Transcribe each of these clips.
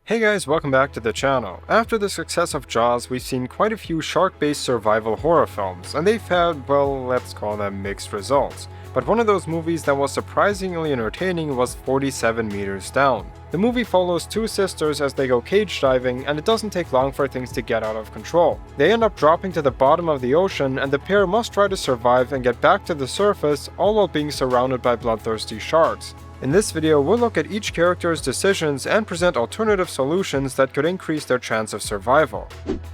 Hey guys, welcome back to the channel. After the success of Jaws, we've seen quite a few shark-based survival horror films, and they've had, well, let's call them mixed results. But one of those movies that was surprisingly entertaining was 47 Meters Down. The movie follows two sisters as they go cage diving, and it doesn't take long for things to get out of control. They end up dropping to the bottom of the ocean, and the pair must try to survive and get back to the surface, all while being surrounded by bloodthirsty sharks. In this video, we'll look at each character's decisions and present alternative solutions that could increase their chance of survival.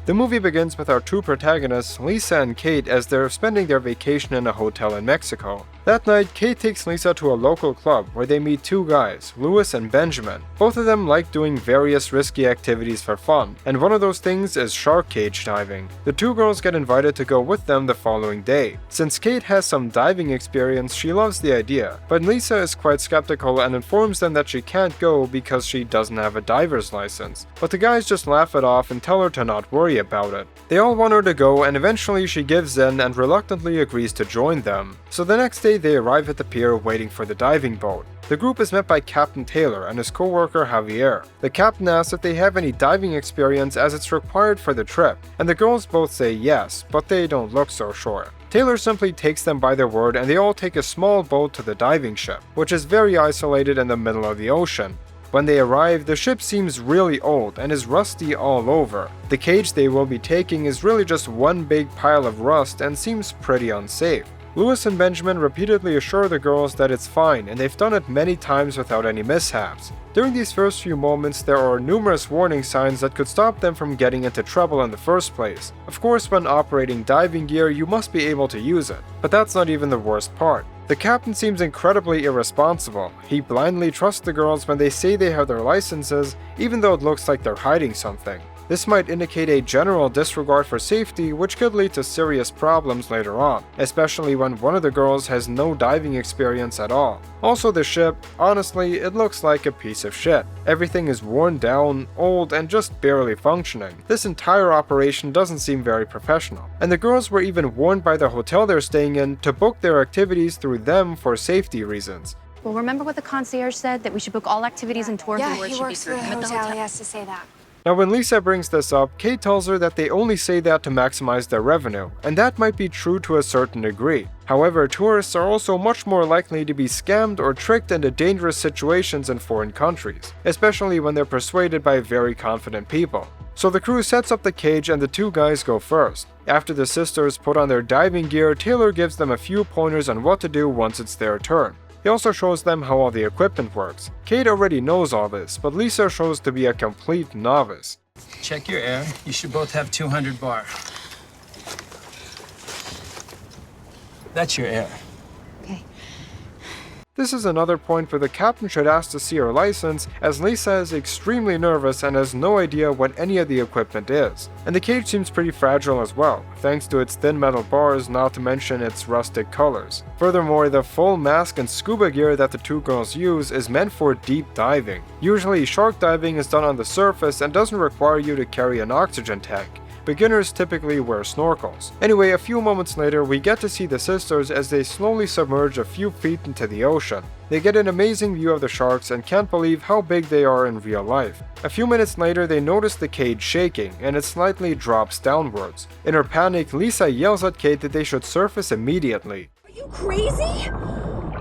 The movie begins with our two protagonists, Lisa and Kate, as they're spending their vacation in a hotel in Mexico. That night, Kate takes Lisa to a local club where they meet two guys, Louis and Benjamin. Both of them like doing various risky activities for fun, and one of those things is shark cage diving. The two girls get invited to go with them the following day. Since Kate has some diving experience, she loves the idea, but Lisa is quite skeptical and informs them that she can't go because she doesn't have a diver's license. But the guys just laugh it off and tell her to not worry about it. They all want her to go, and eventually she gives in and reluctantly agrees to join them. So the next day they arrive at the pier waiting for the diving boat. The group is met by Captain Taylor and his co-worker Javier. The captain asks if they have any diving experience as it's required for the trip, and the girls both say yes, but they don't look so sure. Taylor simply takes them by their word, and they all take a small boat to the diving ship, which is very isolated in the middle of the ocean. When they arrive, the ship seems really old and is rusty all over. The cage they will be taking is really just one big pile of rust and seems pretty unsafe. Louis and Benjamin repeatedly assure the girls that it's fine, and they've done it many times without any mishaps. During these first few moments, there are numerous warning signs that could stop them from getting into trouble in the first place. Of course, when operating diving gear, you must be able to use it. But that's not even the worst part. The captain seems incredibly irresponsible. He blindly trusts the girls when they say they have their licenses, even though it looks like they're hiding something. This might indicate a general disregard for safety, which could lead to serious problems later on, especially when one of the girls has no diving experience at all. Also, the ship, honestly, it looks like a piece of shit. Everything is worn down, old, and just barely functioning. This entire operation doesn't seem very professional. And the girls were even warned by the hotel they're staying in to book their activities through them for safety reasons. Well, remember what the concierge said? That we should book all activities and tours and where it should be through him at the hotel. He has to say that. Now when Lisa brings this up, Kate tells her that they only say that to maximize their revenue, and that might be true to a certain degree. However, tourists are also much more likely to be scammed or tricked into dangerous situations in foreign countries, especially when they're persuaded by very confident people. So the crew sets up the cage and the two guys go first. After the sisters put on their diving gear, Taylor gives them a few pointers on what to do once it's their turn. He also shows them how all the equipment works. Kate already knows all this, but Lisa shows to be a complete novice. Check your air. You should both have 200 bar. That's your air. Okay. This is another point where the captain should ask to see her license, as Lisa is extremely nervous and has no idea what any of the equipment is. And the cage seems pretty fragile as well, thanks to its thin metal bars, not to mention its rustic colors. Furthermore, the full mask and scuba gear that the two girls use is meant for deep diving. Usually, shark diving is done on the surface and doesn't require you to carry an oxygen tank. Beginners typically wear snorkels. Anyway, a few moments later, we get to see the sisters as they slowly submerge a few feet into the ocean. They get an amazing view of the sharks and can't believe how big they are in real life. A few minutes later, they notice the cage shaking, and it slightly drops downwards. In her panic, Lisa yells at Kate that they should surface immediately. Are you crazy?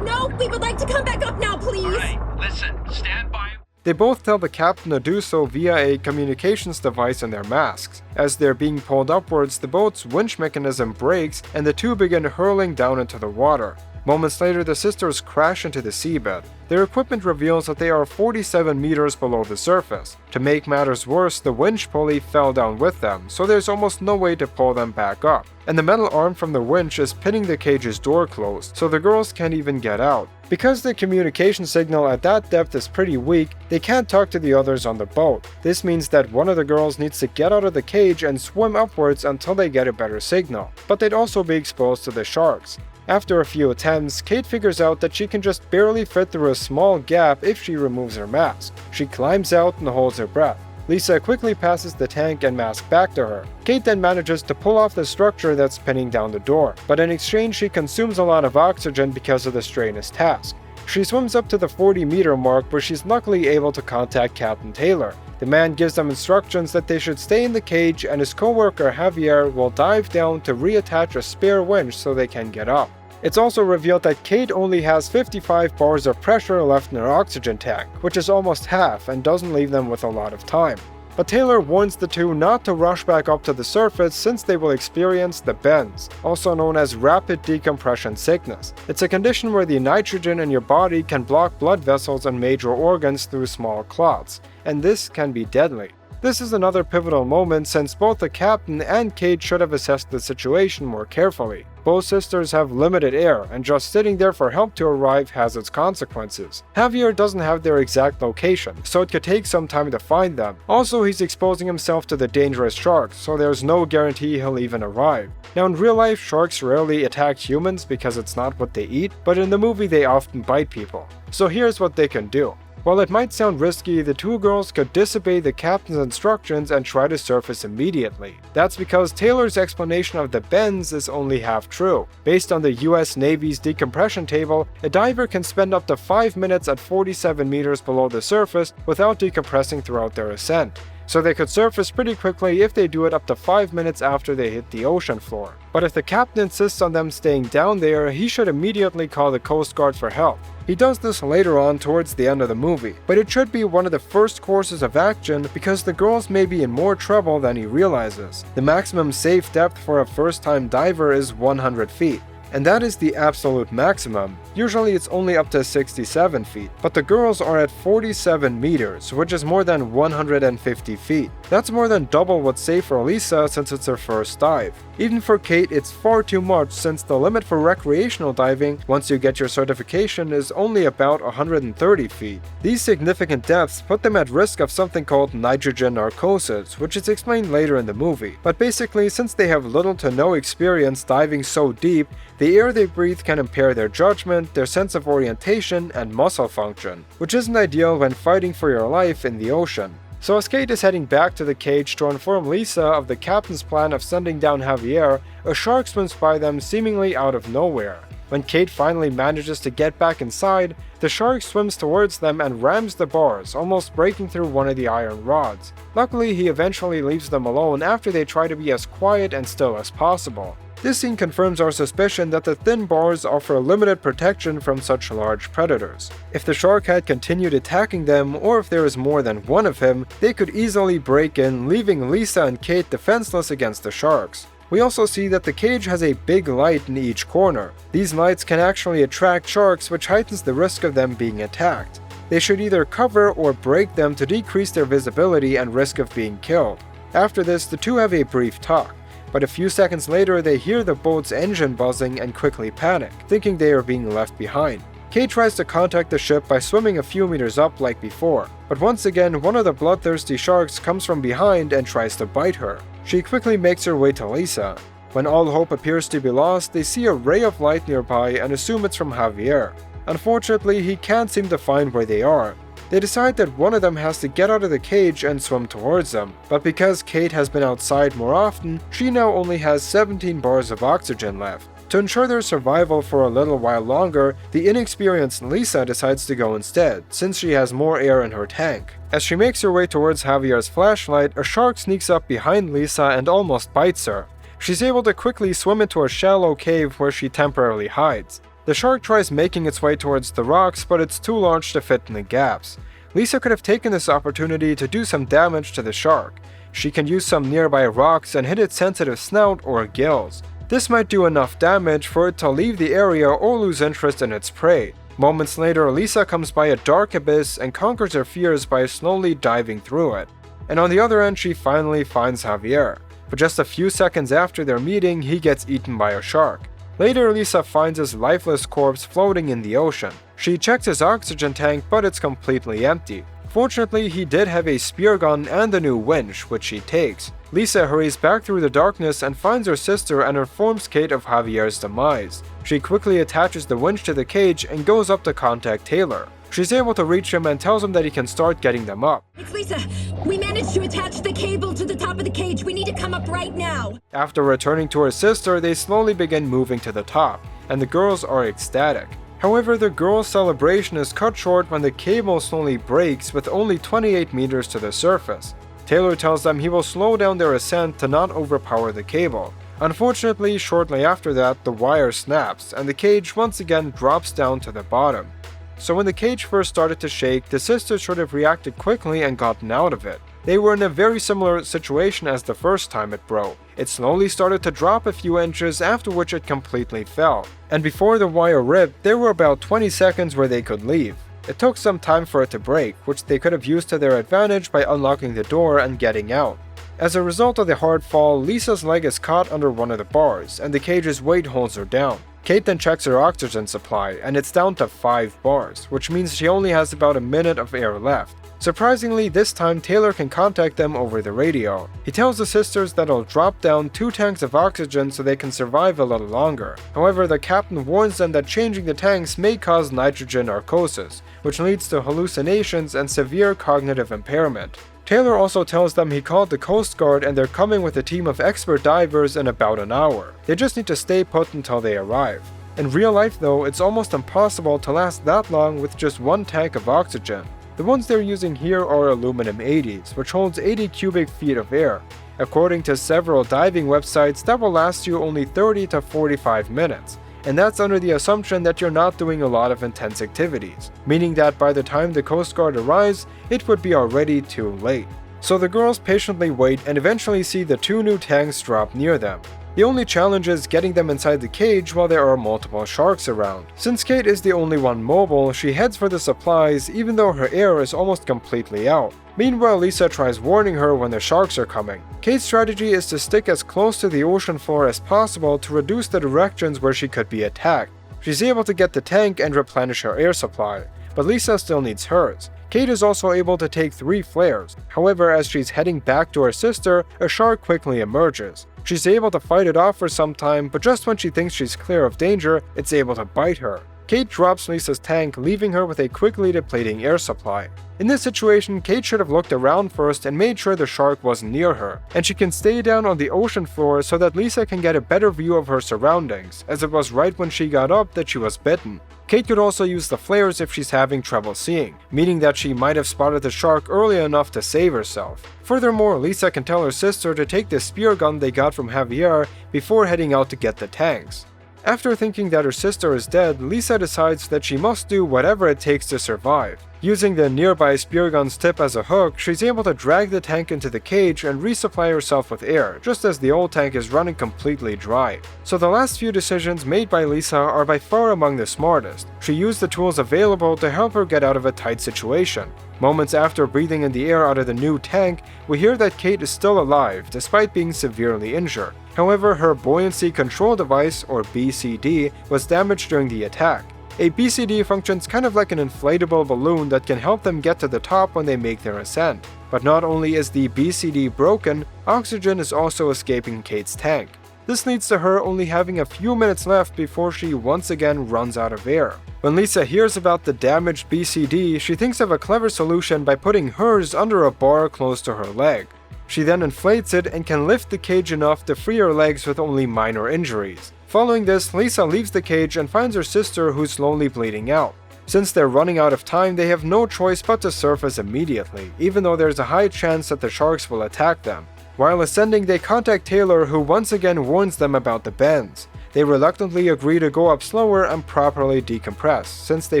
No, we would like to come back up now, please. All right, listen, stand by. They both tell the captain to do so via a communications device in their masks. As they're being pulled upwards, the boat's winch mechanism breaks and the two begin hurling down into the water. Moments later, the sisters crash into the seabed. Their equipment reveals that they are 47 meters below the surface. To make matters worse, the winch pulley fell down with them, so there's almost no way to pull them back up. And the metal arm from the winch is pinning the cage's door closed, so the girls can't even get out. Because the communication signal at that depth is pretty weak, they can't talk to the others on the boat. This means that one of the girls needs to get out of the cage and swim upwards until they get a better signal. But they'd also be exposed to the sharks. After a few attempts, Kate figures out that she can just barely fit through a small gap if she removes her mask. She climbs out and holds her breath. Lisa quickly passes the tank and mask back to her. Kate then manages to pull off the structure that's pinning down the door, but in exchange she consumes a lot of oxygen because of the strenuous task. She swims up to the 40-meter mark where she's luckily able to contact Captain Taylor. The man gives them instructions that they should stay in the cage, and his co-worker Javier will dive down to reattach a spare winch so they can get up. It's also revealed that Kate only has 55 bars of pressure left in her oxygen tank, which is almost half and doesn't leave them with a lot of time. But Taylor warns the two not to rush back up to the surface since they will experience the bends, also known as rapid decompression sickness. It's a condition where the nitrogen in your body can block blood vessels and major organs through small clots, and this can be deadly. This is another pivotal moment since both the captain and Kate should have assessed the situation more carefully. Both sisters have limited air, and just sitting there for help to arrive has its consequences. Javier doesn't have their exact location, so it could take some time to find them. Also, he's exposing himself to the dangerous sharks, so there's no guarantee he'll even arrive. Now, in real life, sharks rarely attack humans because it's not what they eat, but in the movie they often bite people. So here's what they can do. While it might sound risky, the two girls could disobey the captain's instructions and try to surface immediately. That's because Taylor's explanation of the bends is only half true. Based on the US Navy's decompression table, a diver can spend up to 5 minutes at 47 meters below the surface without decompressing throughout their ascent. So they could surface pretty quickly if they do it up to 5 minutes after they hit the ocean floor. But if the captain insists on them staying down there, he should immediately call the Coast Guard for help. He does this later on towards the end of the movie, but it should be one of the first courses of action because the girls may be in more trouble than he realizes. The maximum safe depth for a first-time diver is 100 feet. And that is the absolute maximum. Usually it's only up to 67 feet, but the girls are at 47 meters, which is more than 150 feet. That's more than double what's safe for Lisa since it's her first dive. Even for Kate, it's far too much since the limit for recreational diving, once you get your certification, is only about 130 feet. These significant depths put them at risk of something called nitrogen narcosis, which is explained later in the movie. But basically, since they have little to no experience diving so deep, the air they breathe can impair their judgment, their sense of orientation, and muscle function, which isn't ideal when fighting for your life in the ocean. So as Kate is heading back to the cage to inform Lisa of the captain's plan of sending down Javier, a shark swims by them seemingly out of nowhere. When Kate finally manages to get back inside, the shark swims towards them and rams the bars, almost breaking through one of the iron rods. Luckily, he eventually leaves them alone after they try to be as quiet and still as possible. This scene confirms our suspicion that the thin bars offer limited protection from such large predators. If the shark had continued attacking them, or if there is more than one of him, they could easily break in, leaving Lisa and Kate defenseless against the sharks. We also see that the cage has a big light in each corner. These lights can actually attract sharks, which heightens the risk of them being attacked. They should either cover or break them to decrease their visibility and risk of being killed. After this, the two have a brief talk. But a few seconds later, they hear the boat's engine buzzing and quickly panic, thinking they are being left behind. Kate tries to contact the ship by swimming a few meters up like before, but once again, one of the bloodthirsty sharks comes from behind and tries to bite her. She quickly makes her way to Lisa. When all hope appears to be lost, they see a ray of light nearby and assume it's from Javier. Unfortunately, he can't seem to find where they are. They decide that one of them has to get out of the cage and swim towards them, but because Kate has been outside more often, she now only has 17 bars of oxygen left. To ensure their survival for a little while longer, the inexperienced Lisa decides to go instead, since she has more air in her tank. As she makes her way towards Javier's flashlight, a shark sneaks up behind Lisa and almost bites her. She's able to quickly swim into a shallow cave where she temporarily hides. The shark tries making its way towards the rocks, but it's too large to fit in the gaps. Lisa could have taken this opportunity to do some damage to the shark. She can use some nearby rocks and hit its sensitive snout or gills. This might do enough damage for it to leave the area or lose interest in its prey. Moments later, Lisa comes by a dark abyss and conquers her fears by slowly diving through it. And on the other end, she finally finds Javier. But just a few seconds after their meeting, he gets eaten by a shark. Later, Lisa finds his lifeless corpse floating in the ocean. She checks his oxygen tank, but it's completely empty. Fortunately, he did have a spear gun and a new winch, which she takes. Lisa hurries back through the darkness and finds her sister and informs Kate of Javier's demise. She quickly attaches the winch to the cage and goes up to contact Taylor. She's able to reach him and tells him that he can start getting them up. It's Lisa. We managed to attach the cable to the top of the cage. We need to come up right now. After returning to her sister, they slowly begin moving to the top, and the girls are ecstatic. However, the girls' celebration is cut short when the cable slowly breaks with only 28 meters to the surface. Taylor tells them he will slow down their ascent to not overpower the cable. Unfortunately, shortly after that, the wire snaps and the cage once again drops down to the bottom. So when the cage first started to shake, the sisters should have reacted quickly and gotten out of it. They were in a very similar situation as the first time it broke. It slowly started to drop a few inches, after which it completely fell. And before the wire ripped, there were about 20 seconds where they could leave. It took some time for it to break, which they could have used to their advantage by unlocking the door and getting out. As a result of the hard fall, Lisa's leg is caught under one of the bars, and the cage's weight holds her down. Kate then checks her oxygen supply, and it's down to 5 bars, which means she only has about a minute of air left. Surprisingly, this time Taylor can contact them over the radio. He tells the sisters that he'll drop down 2 tanks of oxygen so they can survive a little longer. However, the captain warns them that changing the tanks may cause nitrogen narcosis, which leads to hallucinations and severe cognitive impairment. Taylor also tells them he called the Coast Guard and they're coming with a team of expert divers in about an hour. They just need to stay put until they arrive. In real life though, it's almost impossible to last that long with just 1 tank of oxygen. The ones they're using here are aluminum 80s, which holds 80 cubic feet of air. According to several diving websites, that will last you only 30 to 45 minutes. And that's under the assumption that you're not doing a lot of intense activities, meaning that by the time the Coast Guard arrives, it would be already too late. So the girls patiently wait and eventually see the 2 new tanks drop near them. The only challenge is getting them inside the cage while there are multiple sharks around. Since Kate is the only one mobile, she heads for the supplies even though her air is almost completely out. Meanwhile, Lisa tries warning her when the sharks are coming. Kate's strategy is to stick as close to the ocean floor as possible to reduce the directions where she could be attacked. She's able to get the tank and replenish her air supply, but Lisa still needs hers. Kate is also able to take 3 flares. However, as she's heading back to her sister, a shark quickly emerges. She's able to fight it off for some time, but just when she thinks she's clear of danger, it's able to bite her. Kate drops Lisa's tank, leaving her with a quickly depleting air supply. In this situation, Kate should have looked around first and made sure the shark wasn't near her, and she can stay down on the ocean floor so that Lisa can get a better view of her surroundings, as it was right when she got up that she was bitten. Kate could also use the flares if she's having trouble seeing, meaning that she might have spotted the shark early enough to save herself. Furthermore, Lisa can tell her sister to take the spear gun they got from Javier before heading out to get the tanks. After thinking that her sister is dead, Lisa decides that she must do whatever it takes to survive. Using the nearby spear gun's tip as a hook, she's able to drag the tank into the cage and resupply herself with air, just as the old tank is running completely dry. So the last few decisions made by Lisa are by far among the smartest. She used the tools available to help her get out of a tight situation. Moments after breathing in the air out of the new tank, we hear that Kate is still alive despite being severely injured. However, her buoyancy control device, or BCD, was damaged during the attack. A BCD functions kind of like an inflatable balloon that can help them get to the top when they make their ascent. But not only is the BCD broken, oxygen is also escaping Kate's tank. This leads to her only having a few minutes left before she once again runs out of air. When Lisa hears about the damaged BCD, she thinks of a clever solution by putting hers under a bar close to her leg. She then inflates it and can lift the cage enough to free her legs with only minor injuries. Following this, Lisa leaves the cage and finds her sister who's slowly bleeding out. Since they're running out of time, they have no choice but to surface immediately, even though there's a high chance that the sharks will attack them. While ascending, they contact Taylor, who once again warns them about the bends. They reluctantly agree to go up slower and properly decompress, since they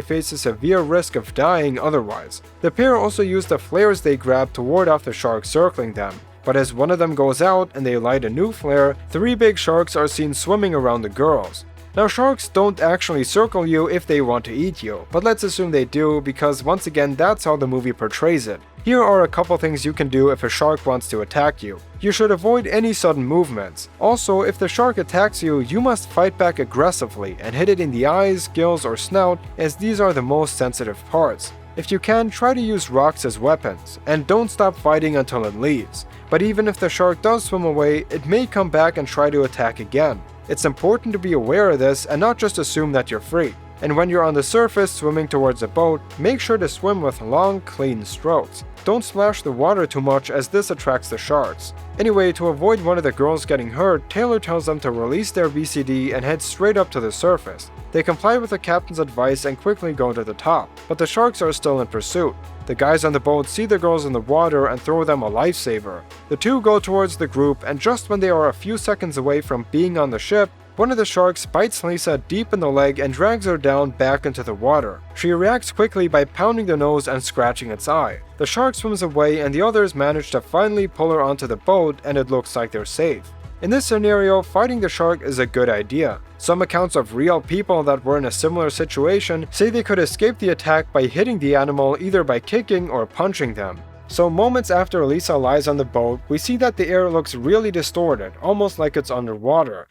face a severe risk of dying otherwise. The pair also use the flares they grabbed to ward off the sharks circling them. But as one of them goes out and they light a new flare, 3 big sharks are seen swimming around the girls. Now, sharks don't actually circle you if they want to eat you, but let's assume they do, because once again that's how the movie portrays it. Here are a couple things you can do if a shark wants to attack you. You should avoid any sudden movements. Also, if the shark attacks you, you must fight back aggressively and hit it in the eyes, gills, or snout, as these are the most sensitive parts. If you can, try to use rocks as weapons, and don't stop fighting until it leaves. But even if the shark does swim away, it may come back and try to attack again. It's important to be aware of this and not just assume that you're free. And when you're on the surface swimming towards a boat, make sure to swim with long, clean strokes. Don't splash the water too much, as this attracts the sharks. Anyway, to avoid one of the girls getting hurt, Taylor tells them to release their BCD and head straight up to the surface. They comply with the captain's advice and quickly go to the top, but the sharks are still in pursuit. The guys on the boat see the girls in the water and throw them a lifesaver. The two go towards the group, and just when they are a few seconds away from being on the ship, one of the sharks bites Lisa deep in the leg and drags her down back into the water. She reacts quickly by pounding the nose and scratching its eye. The shark swims away and the others manage to finally pull her onto the boat, and it looks like they're safe. In this scenario, fighting the shark is a good idea. Some accounts of real people that were in a similar situation say they could escape the attack by hitting the animal either by kicking or punching them. So moments after Lisa lies on the boat, we see that the air looks really distorted, almost like it's underwater.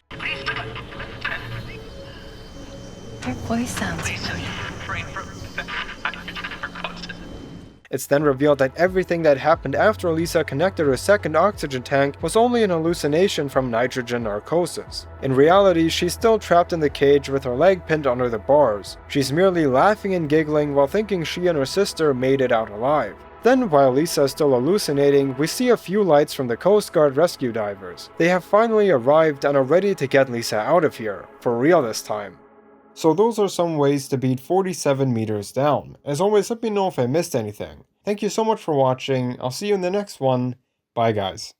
Your voice sounds It's then revealed that everything that happened after Lisa connected her second oxygen tank was only an hallucination from nitrogen narcosis. In reality, she's still trapped in the cage with her leg pinned under the bars. She's merely laughing and giggling while thinking she and her sister made it out alive. Then, while Lisa is still hallucinating, we see a few lights from the Coast Guard rescue divers. They have finally arrived and are ready to get Lisa out of here, for real this time. So those are some ways to beat 47 meters down. As always, let me know if I missed anything. Thank you so much for watching. I'll see you in the next one. Bye guys.